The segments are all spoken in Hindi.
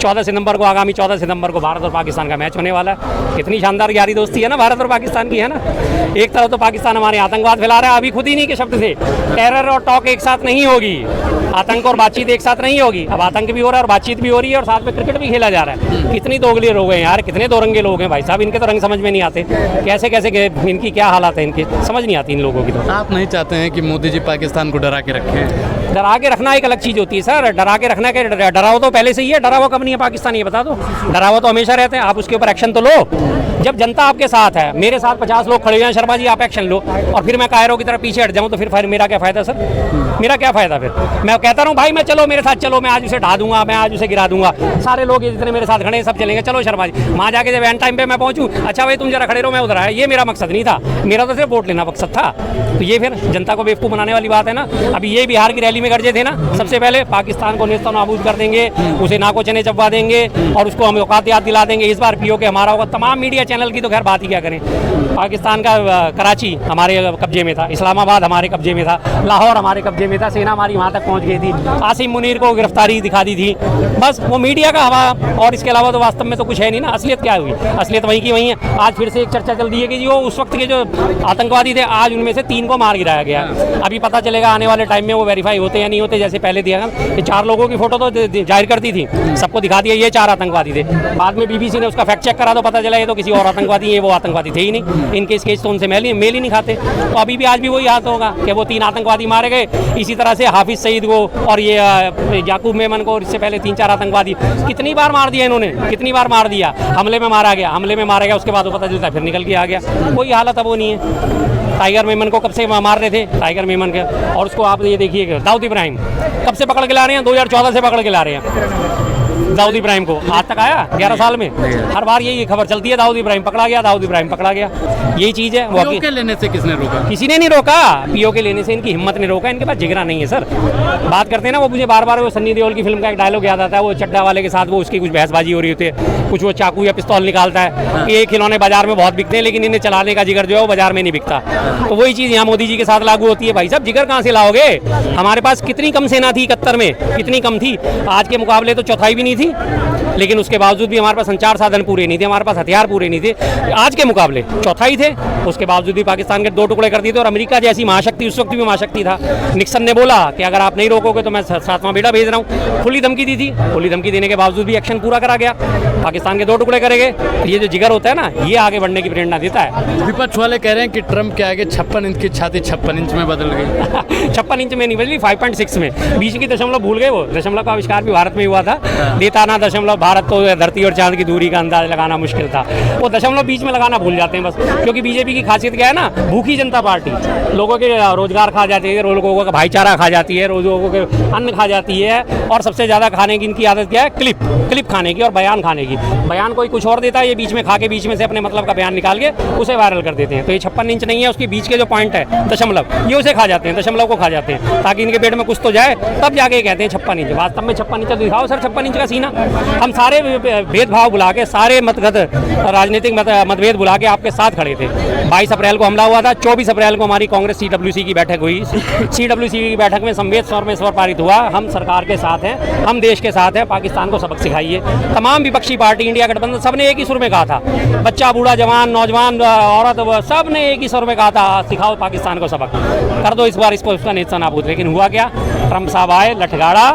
14 सितंबर को, आगामी 14 सितंबर को भारत और पाकिस्तान का मैच होने वाला है। कितनी शानदार यारी दोस्ती है ना भारत और पाकिस्तान की, है ना। एक तरफ तो पाकिस्तान हमारे आतंकवाद फैला रहा है, अभी खुद ही नहीं के शब्द से टेरर और टॉक एक साथ नहीं होगी, आतंक और बातचीत एक साथ नहीं होगी। अब आतंक भी हो रहा है और बातचीत भी हो रही है और साथ में क्रिकेट भी खेला जा रहा है। कितनी दोगले लोग हैं यार, कितने दो रंगे लोग हैं भाई साहब, इनके तो रंग समझ में नहीं आते, कैसे कैसे इनकी क्या हालात है, इनके समझ नहीं आती इन लोगों की। तो आप नहीं चाहते हैं कि मोदी जी पाकिस्तान को डरा के रखें? डरा के रखना एक अलग चीज़ होती है सर, डरा के रखना के डरा हुआ तो पहले से ही है, डरा हुआ कब नहीं है पाकिस्तान, ये बता दो। डरा हुआ तो हमेशा रहते हैं, आप उसके ऊपर एक्शन तो लो। जब जनता आपके साथ है, मेरे साथ 50 लोग खड़े हुए हैं, शर्मा जी आप एक्शन लो, और फिर मैं कायरों की तरफ पीछे हट जाऊँ तो फिर मेरा क्या फ़ायदा सर, मेरा क्या फ़ायदा। फिर मैं कहता हूँ भाई मैं चलो मेरे साथ चलो, मैं आज उसे ढा दूंगा, मैं आज उसे गिरा दूंगा, सारे लोग जितने मेरे साथ खड़े हैं सब चलेंगे, चलो शर्मा जी। वहाँ जाके जब एंड टाइम पे मैं पहुँचूँ, अच्छा भाई तुम जरा खड़े रहो मैं उधर आया, ये मेरा मकसद नहीं था, मेरा तो सिर्फ वोट लेना मकसद था। तो ये फिर जनता को बेवकूफ़ बनाने वाली बात है ना। अभी ये बिहार की रैली में गरजे थे ना, सबसे पहले पाकिस्तान को नेस्तनाबूद नाबूद कर देंगे, उसे नाको चने चबवा देंगे और उसको हम औकात याद दिला देंगे। इस बार पीओके हमारा होगा। तमाम मीडिया चैनल की तो खैर बात ही क्या करें। पाकिस्तान का कराची हमारे कब्जे में था, इस्लामाबाद हमारे कब्जे में था, लाहौर हमारे कब्जे में था, सेना हमारी वहाँ तक पहुँच गई थी, आसिम मुनीर को गिरफ्तारी दिखा दी थी, बस वो मीडिया का हवा। और इसके अलावा तो वास्तव में तो कुछ है नहीं ना। असलियत क्या हुई, असलियत वहीं की वहीं है। आज फिर से एक चर्चा चल रही है कि जो उस वक्त के जो आतंकवादी थे, आज उनमें से 3 को मार गिराया गया। अभी पता चलेगा आने वाले टाइम में वो वेरीफाई होते या नहीं होते। जैसे पहले दिया ये 4 लोगों की फोटो तो जाहिर करती थी, सबको दिखा दिया ये 4 आतंकवादी थे। बाद में बीबीसी ने उसका फैक्ट चेक करा तो पता चला ये तो किसी और आतंकवादी है, वो आतंकवादी थे ही नहीं। इनके स्केच तो उनसे मेल ही नहीं खाते। तो अभी भी आज भी वही हाथ होगा कि वो 3 आतंकवादी मारे गए। इसी तरह से हाफिज सईद को और ये याकूब मेमन को, और इससे पहले 3-4 आतंकवादी कितनी बार मार दिया इन्होंने, कितनी बार मार दिया। हमले में मारा गया, उसके बाद वो पता चलता फिर निकल के आ गया। कोई हालत अब वो नहीं है। टाइगर मेमन को कब से मार रहे थे, टाइगर मेमन के, और उसको आप ये देखिए दाऊद इब्राहिम कब से पकड़ के ला रहे हैं, 2014 से पकड़ के ला रहे हैं दाऊद इब्राहिम को। आज तक आया 11 साल में, हर बार यही खबर चलती है दाऊद इब्राहिम पकड़ा गया, दाऊद इब्राहिम पकड़ा गया। यही चीज़ है। पीओके लेने से किसने रोका? किसी ने नहीं रोका। पीओके लेने से इनकी हिम्मत ने रोका, इनके पास जिगरा नहीं है सर। बात करते हैं ना, वो मुझे बार बार वो सन्नी देओल की फिल्म का एक डायलॉग याद आता है, वो चड्डा वाले के साथ वो उसकी कुछ बहसबाजी हो रही होती है, कुछ वो चाकू या पिस्तौल निकालता है कि ये खिलौने बाजार में बहुत बिकते हैं लेकिन इन्हें चलाने का जिगर जो है वो बाजार में नहीं बिकता। तो वही चीज़ यहाँ मोदी जी के साथ लागू होती है। भाई साहब जिगर कहाँ से लाओगे? हमारे पास कितनी कम सेना थी 71 में, कितनी कम थी। आज के मुकाबले तो चौथाई भी नहीं थी, लेकिन उसके बावजूद भी हमारे पास संचार साधन पूरे नहीं थे, हमारे पास हथियार पूरे नहीं थे। आज के मुकाबले चौथाई थे, उसके बावजूद भी पाकिस्तान के 2 टुकड़े कर दिए थे। और अमेरिका जैसी महाशक्ति उस वक्त भी महाशक्ति था, निक्सन ने बोला कि अगर आप नहीं रोकोगे तो मैं 7वां बेटा भेज रहा हूँ। खुली धमकी दी थी, खुली धमकी देने के बावजूद भी एक्शन पूरा करा गया, पाकिस्तान के 2 टुकड़े करेंगे। ये जो जिगर होता है ना, ये आगे बढ़ने की प्रेरणा देता है। विपक्ष वाले कह रहे हैं कि ट्रंप के आगे 56 इंच की छाती 56 इंच में बदल गई। 56 इंच में नहीं बदली, 5.6 में। बीच की दशमलव भूल गए, वो दशमलव का आविष्कार भी भारत में हुआ था। देता ना दशमलव, भारत तो धरती और चांद की दूरी का अंदाज लगाना मुश्किल था, वो दशमलव बीच में लगाना भूल जाते हैं बस। क्योंकि बीजेपी की खासियत क्या है ना, भूखी जनता पार्टी, लोगों के रोजगार खा जाती है, लोगों का भाईचारा खा जाती है, लोगों के अन्न खा जाती है, और सबसे ज़्यादा खाने की इनकी आदत क्या है, क्लिप खाने की और बयान खाने की। बयान कोई कुछ और देता है, ये बीच में खा के बीच में से अपने मतलब का बयान निकाल के उसे वायरल कर देते हैं। तो ये 56 इंच नहीं है, उसके बीच के जो पॉइंट है दशमलव, ये उसे खा जाते हैं, दशमलव को खा जाते हैं, ताकि इनके पेट में कुछ तो जाए, तब जाके कहते हैं 56 इंच। वास्तव में 56 इंच दिखाओ सर, 56 इंच का सीना। हम सारे भेदभाव बुला के, सारे राजनीतिक मतभेद बुला के आपके साथ खड़े थे। 22 अप्रैल को हमला हुआ था, 24 अप्रैल को हमारी कांग्रेस CWC की बैठक हुई। CWC की बैठक में संवेद स्वर में स्वर पारित हुआ, हम सरकार के साथ हैं, हम देश के साथ हैं, पाकिस्तान को सबक सिखाइए। तमाम विपक्षी पार्टी, इंडिया गठबंधन, सब ने एक ही सुर में कहा था, बच्चा बूढ़ा जवान नौजवान औरत, सब ने एक ही सुर में कहा था, सिखाओ पाकिस्तान को सबक, कर दो इस बार इसको उसका नेस्तनाबूद। लेकिन हुआ क्या? ट्रंप साहब आए, लठगाड़ा,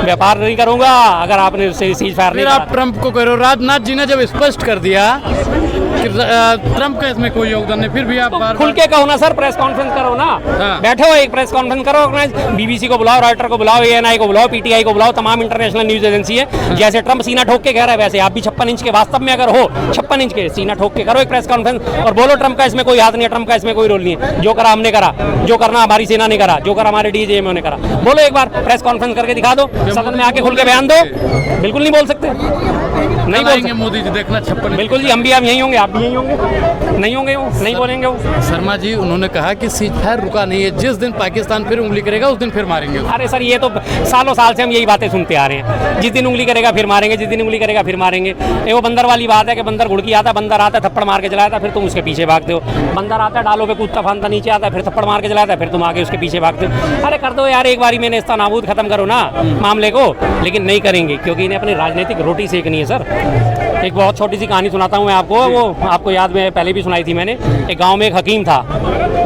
व्यापार नहीं करूंगा अगर आपने सीज फायर नहीं। आप ट्रंप को कह रहे हो, राजनाथ जी ने जब स्पष्ट कर दिया कि ट्रंप का इसमें कोई योगदान नहीं, फिर भी आप खुल के कहो ना सर, प्रेस कॉन्फ्रेंस करो ना। बैठो, एक प्रेस कॉन्फ्रेंस करो, BBC को बुलाओ, रॉयटर को बुलाओ, ANI को बुलाओ, PTI को बुलाओ, तमाम इंटरनेशनल न्यूज एजेंसी है। जैसे ट्रंप सीना ठोक के कह रहा है, वैसे आप भी 56 इंच के वास्तव में अगर हो, 56 इंच के सीना ठोक के करो एक प्रेस कॉन्फ्रेंस और बोलो ट्रंप का इसमें कोई हाथ नहीं है, ट्रंप का इसमें कोई रोल नहीं है, जो करा हमने करा, जो करना हमारी सेना ने करा, जो करा हमारे DGM ने करा। बोलो एक बार, प्रेस कॉन्फ्रेंस करके दिखा दो, सदन में आके खुल के बयान दो। बिल्कुल नहीं बोल सकते, नहीं बोलेंगे मोदी जी, देखना 56। बिल्कुल जी, हम भी यहीं होंगे, आप भी यहीं होंगे, नहीं होंगे, वो नहीं बोलेंगे वो। शर्मा जी, उन्होंने कहा कि सीज फायर रुका नहीं है, जिस दिन पाकिस्तान फिर उंगली करेगा उस दिन फिर मारेंगे। अरे सर, ये तो सालों साल से हम यही बातें सुनते आ रहे हैं, जिस दिन उंगली करेगा फिर मारेंगे, जिस दिन उंगली करेगा फिर मारेंगे। ये वो बंदर वाली बात है कि बंदर घुड़की आता है, बंदर आता है थप्पड़ मार के चलाता है, फिर तुम उसके पीछे भागते हो। बंदर आता है डालों पे कूदता फांदता नीचे आता है, फिर थप्पड़ मार के चलाता है, फिर तुम आगे उसके पीछे भागते हो। अरे कर दो यार, एक बारी में नेस्ता नाबूद खत्म करो ना मामले को, लेकिन नहीं करेंगे क्योंकि इन्हें अपनी राजनीतिक रोटी सेकनी है सर। एक बहुत छोटी सी कहानी सुनाता हूँ मैं आपको, वो आपको याद में पहले भी सुनाई थी मैंने। एक गांव में एक हकीम था,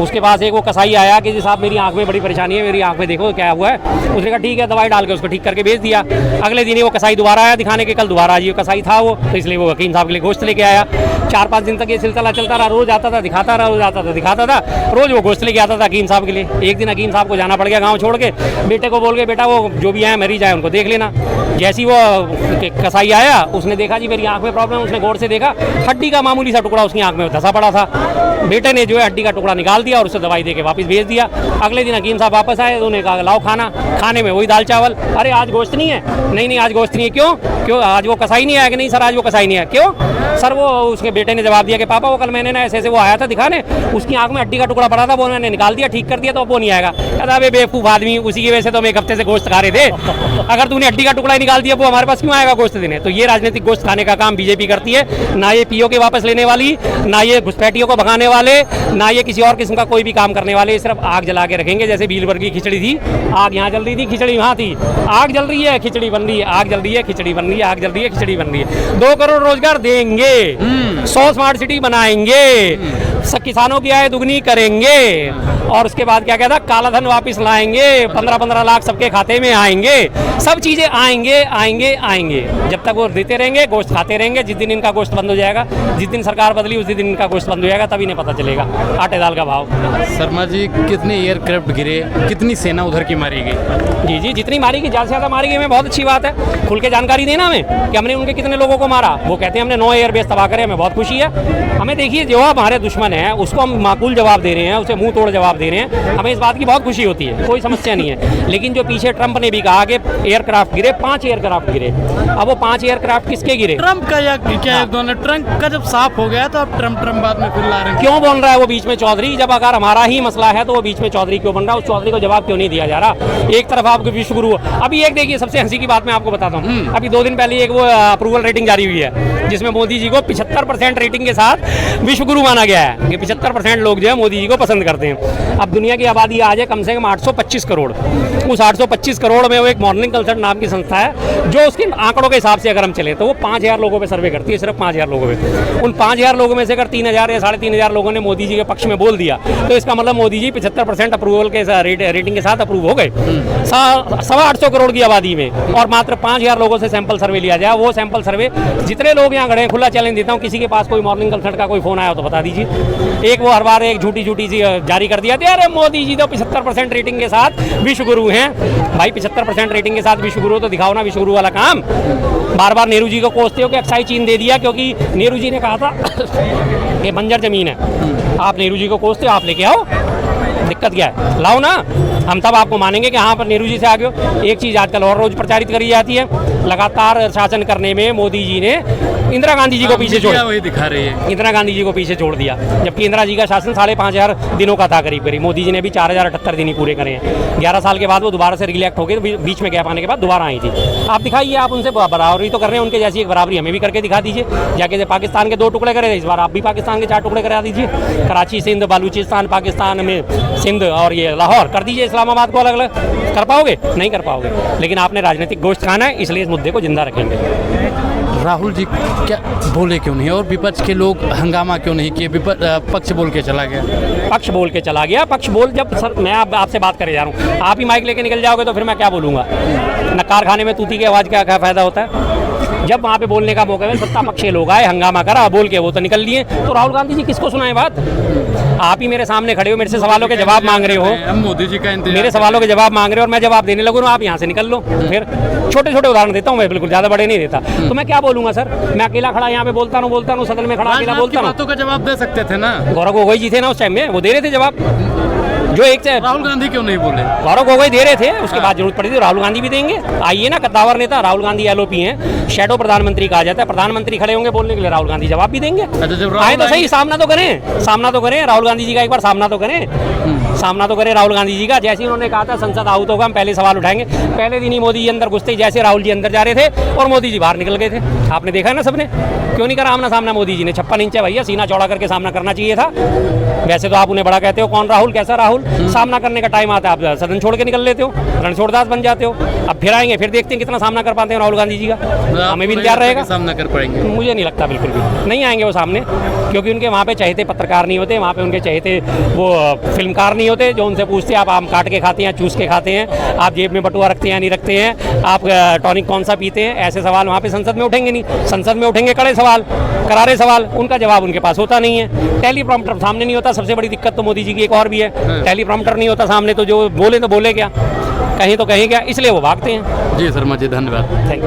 उसके पास एक वो कसाई आया कि जी साहब मेरी आंख में बड़ी परेशानी है, मेरी आंख में देखो क्या हुआ है। उसने कहा ठीक है, दवाई डाल के उसको ठीक करके भेज दिया। अगले दिन ही वो कसाई दोबारा आया दिखाने के, कल दोबारा जी वो कसाई था वो, तो इसलिए वो हकीम साहब के लिए गोश्त लेके आया। 4-5 दिन तक ये सिलसिला चलता रहा, रोज आता था दिखाता रहा, रोज आता था दिखाता था, रोज वो गोश्त लेके आता था हकीम साहब के लिए। एक दिन हकीम साहब को जाना पड़ गया गाँव छोड़ के, बेटे को बोल के बेटा वो जो भी आए मरीज आए उनको देख लेना। जैसी वो कसाई आया उसने देखा जी मेरी आंख में प्रॉब्लम, उसने गौर से देखा हड्डी का मामूली सा टुकड़ा उसकी आंख में धंसा पड़ा था। बेटे ने जो है हड्डी का टुकड़ा निकाल दिया और उसे दवाई देके वापस भेज दिया। अगले दिन हकीम साहब वापस आए, उन्होंने कहा लाओ खाना, खाने में वही दाल चावल। अरे आज गोश्त नहीं है, नहीं आज गोश्त नहीं है। क्यों आज वो कसाई नहीं आया? कि नहीं सर आज वो कसाई नहीं है। क्यों सर? वो उसके बेटे ने जवाब दिया कि पापा वो कल मैंने ना ऐसे वो आया था दिखाने, उसकी आंख में हड्डी का टुकड़ा पड़ा था, वो मैंने निकाल दिया ठीक कर दिया तो अब वो नहीं आएगा। कहता अबे बेवकूफ आदमी, उसी की वजह से तो हम एक हफ्ते से गोश्त खा रहे थे। अगर तूने हड्डी का टुकड़ा ही निकाल दिया वो हमारे पास क्यों आएगा गोश्त देने? तो ये राजनीतिक गोश्त खाने का काम बीजेपी करती है। ना ये पीओ के वापस लेने वाली, ना ये घुसपैठियों को भगाने वाले, ना ये किसी और किस्म का कोई भी काम करने वाले। सिर्फ आग जला के रखेंगे। जैसे बीलवर की खिचड़ी थी, आग यहाँ जल रही थी, खिचड़ी वहाँ थी। आग जल रही है, खिचड़ी बन रही है, आग जल रही है, खिचड़ी बन रही है, आग जल रही है, खिचड़ी बन रही है। 2 करोड़ रोजगार देंगे, 100 स्मार्ट सिटी बनाएंगे, किसानों की आय दुगनी करेंगे, और उसके बाद क्या कहता काला धन वापस लाएंगे, 15-15 लाख सबके खाते में आएंगे। सब चीजें आएंगे आएंगे आएंगे। जब तक वो देते रहेंगे, गोश्त खाते रहेंगे। जिस दिन इनका गोश्त बंद हो जाएगा, जिस दिन सरकार बदली उस दिन इनका गोश्त बंद हो जाएगा, तभी इन्हें पता चलेगा आटे दाल का भाव। शर्मा जी कितने एयरक्राफ्ट गिरे, कितनी सेना उधर की मारी गई? जी जितनी मारी गई, ज़्यादा से ज़्यादा मारी गई, हमें बहुत अच्छी बात है। खुल के जानकारी देना हमें कि हमने उनके कितने लोगों को मारा। वो कहते हैं हमने 9 एयरबेस तबाह करे, हमें बहुत खुशी है। हमें देखिए जो हमारे दुश्मन है उसको हम माकूल जवाब दे रहे हैं, उसे मुंह तोड़ जवाब दे रहे हैं, हमें इस बात की बहुत खुशी होती है, कोई समस्या नहीं है। लेकिन जो पीछे ट्रंप ने भी कहा कि एयरक्राफ्ट गिरे, 5 एयरक्राफ्ट गिरे। अब वो 5 एयरक्राफ्ट किसके गिरे? ट्रंप का या क्या डोनाल्ड ट्रंप का जब साफ हो गया तो अब ट्रंप बाद में फिर ला रहे हैं। क्यों बोल रहा है वो बीच में चौधरी? जब अगर हमारा ही मसला है तो वो बीच में चौधरी क्यों बन रहा है? उस चौधरी को जवाब क्यों नहीं दिया जा रहा? एक तरफ आपको विश्वगुरु, अभी एक देखिए सबसे हंसी की बात मैं आपको बताता हूँ। अभी 2 दिन पहले एक वो अप्रूवल रेटिंग जारी हुई है जिसमें मोदी जी को 75% रेटिंग के साथ विश्वगुरु माना गया है कि 75% लोग जो है मोदी जी को पसंद करते हैं। अब दुनिया की आबादी आज है कम से कम 825 करोड़। उस 825 करोड़ में वो एक मॉर्निंग कंसल्ट नाम की संस्था है जो उसके आंकड़ों के हिसाब से अगर हम चले तो वो 5000 लोगों पे सर्वे करती है, सिर्फ 5000 लोगों पे। उन 5000 लोगों में से अगर 3000 या 3500 लोगों ने मोदी जी के पक्ष में बोल दिया तो इसका मतलब मोदी जी 75% अप्रूवल के रेटिंग के साथ अप्रूव हो गए। 825 करोड़ की आबादी में और मात्र 5000 लोगों से सैंपल सर्वे लिया जाए। वो सैंपल सर्वे जितने लोग यहाँ खड़े हैं, खुला चैलेंज देता हूँ, किसी के पास कोई मॉर्निंग कंसल्ट का कोई फोन आया हो तो बता दीजिए। एक वो हर बार एक झूठी सी जारी कर दिया था, अरे मोदी जी तो 75% रेटिंग के साथ विश्वगुरु हैं। भाई 75% रेटिंग के साथ विश्वगुरु तो दिखाओ ना, विश्वगुरु वाला काम। बार बार नेहरू जी को कोसते हो कि अक्साई चीन दे दिया क्योंकि नेहरू जी ने कहा था ये बंजर जमीन है। आप नेहरू जी को कोसते हो, आप लेके आओ, दिक्कत क्या है? लाओ ना, हम तब आपको मानेंगे कि हाँ पर नेहरू जी से आगे हो। एक चीज़ आजकल और रोज प्रचारित करी जाती है, लगातार शासन करने में मोदी जी ने इंदिरा गांधी जी को पीछे छोड़, वही दिखा रही है, इंदिरा गांधी जी को पीछे छोड़ दिया, जबकि इंदिरा जी का शासन 5500 दिनों का था करीब करीब। मोदी जी ने भी 4078 दिन ही पूरे करे हैं। 11 साल के बाद वो दोबारा से रिलेक्ट हो गए, बीच में गैप आने के बाद दोबारा आई थी। आप दिखाइए, आप उनसे बराबरी तो कर रहे हैं, उनके जैसी एक बराबरी हमें भी करके दिखा दीजिए। जाके पाकिस्तान के 2 टुकड़े करे, इस बार आप भी पाकिस्तान के 4 टुकड़े करा दीजिए। कराची, सिंध, बलूचिस्तान, पाकिस्तान में सिंध और ये लाहौर कर दीजिए, इस्लामाबाद को अलग अलग। कर पाओगे? नहीं कर पाओगे। लेकिन आपने राजनीतिक गोश्त खाना है, इसलिए इस मुद्दे को जिंदा रखेंगे। राहुल जी क्या बोले क्यों नहीं और विपक्ष के लोग हंगामा क्यों नहीं किए? पक्ष बोल के चला गया, पक्ष बोल के चला गया। पक्ष बोल, जब सर मैं आपसे बात करे जा रहा हूँ, आप ही माइक लेके निकल जाओगे तो फिर मैं क्या बोलूँगा? न कारखाने में तूती की आवाज़ क्या फ़ायदा होता है? जब वहाँ पे बोलने का मौका है, सत्ता पक्ष के लोग आए, हंगामा करा, बोल के वो तो निकल लिए। तो राहुल गांधी जी किसको सुनाए बात? आप ही मेरे सामने खड़े हो, मेरे से सवालों के जवाब मांग रहे हो, मोदी जी का मेरे सवालों के जवाब मांग रहे हो और मैं जवाब देने लगूँ, आप यहाँ से निकल लो। फिर छोटे छोटे उदाहरण देता हूँ मैं, बिल्कुल ज़्यादा बड़े नहीं देता। तो मैं क्या बोलूँगा सर? मैं अकेला खड़ा यहाँ पे बोलता हूँ, सदन में खड़ा अकेला बोलता हूँ। बातों का जवाब दे सकते थे ना। गौरव गोगोई जी थे ना उस टाइम में, वो दे रहे थे जवाब। जो एक से राहुल गांधी क्यों नहीं बोले? गौरव गोगोई दे रहे थे, उसके बाद जरूरत पड़ी थी राहुल गांधी भी देंगे। आइए ना, कद्दावर नेता राहुल गांधी एलओपी हैं, शैडो प्रधानमंत्री कहा जाता है। प्रधानमंत्री खड़े होंगे बोलने के लिए, राहुल गांधी जवाब भी देंगे। आए तो सही, सामना तो करें, सामना तो करें राहुल गांधी जी का, एक बार सामना तो करें, सामना तो करें राहुल गांधी जी का। जैसे उन्होंने कहा था संसद आहूत होगा, हम पहले सवाल उठाएंगे। पहले दिन ही मोदी जी अंदर घुसते ही जैसे राहुल जी अंदर जा रहे थे और मोदी जी बाहर निकल गए थे। आपने देखा ना सबने, क्यों नहीं करा आमना सामना? मोदी जी ने 56 इंच है भैया, सीना चौड़ा करके सामना करना चाहिए था। वैसे तो आप उन्हें बड़ा कहते हो, कौन राहुल, कैसा राहुल? सामना करने का टाइम आता है आप सदन छोड़ के निकल लेते हो, रणछोड़दास बन जाते हो। अब फिर आएंगे, फिर देखते हैं कितना सामना कर पाते हैं राहुल गांधी जी का, हमें भी इंतजार रहेगा। सामना कर पाएंगे? मुझे नहीं लगता, बिल्कुल भी नहीं आएंगे वो सामने, क्योंकि उनके वहाँ पे चहेते पत्रकार नहीं होते, वहाँ पे उनके चहेते वो फिल्मकार नहीं होते जो उनसे पूछते हैं आप आम काट के खाते हैं, चूस के खाते हैं, आप जेब में बटुआ रखते हैं या नहीं रखते हैं, आप टॉनिक कौन सा पीते हैं, ऐसे सवाल वहाँ पे संसद में उठेंगे नहीं। संसद में उठेंगे कड़े सवाल, करारे सवाल, उनका जवाब उनके पास होता नहीं है। टेलीप्रॉम्प्टर सामने नहीं होता, सबसे बड़ी दिक्कत तो मोदी जी की एक और भी है, टेलीप्रॉम्प्टर नहीं होता सामने, तो जो बोले तो बोले क्या, कहीं तो कहीं क्या, इसलिए वो भागते हैं। जी शर्मा जी, धन्यवाद। Thank you.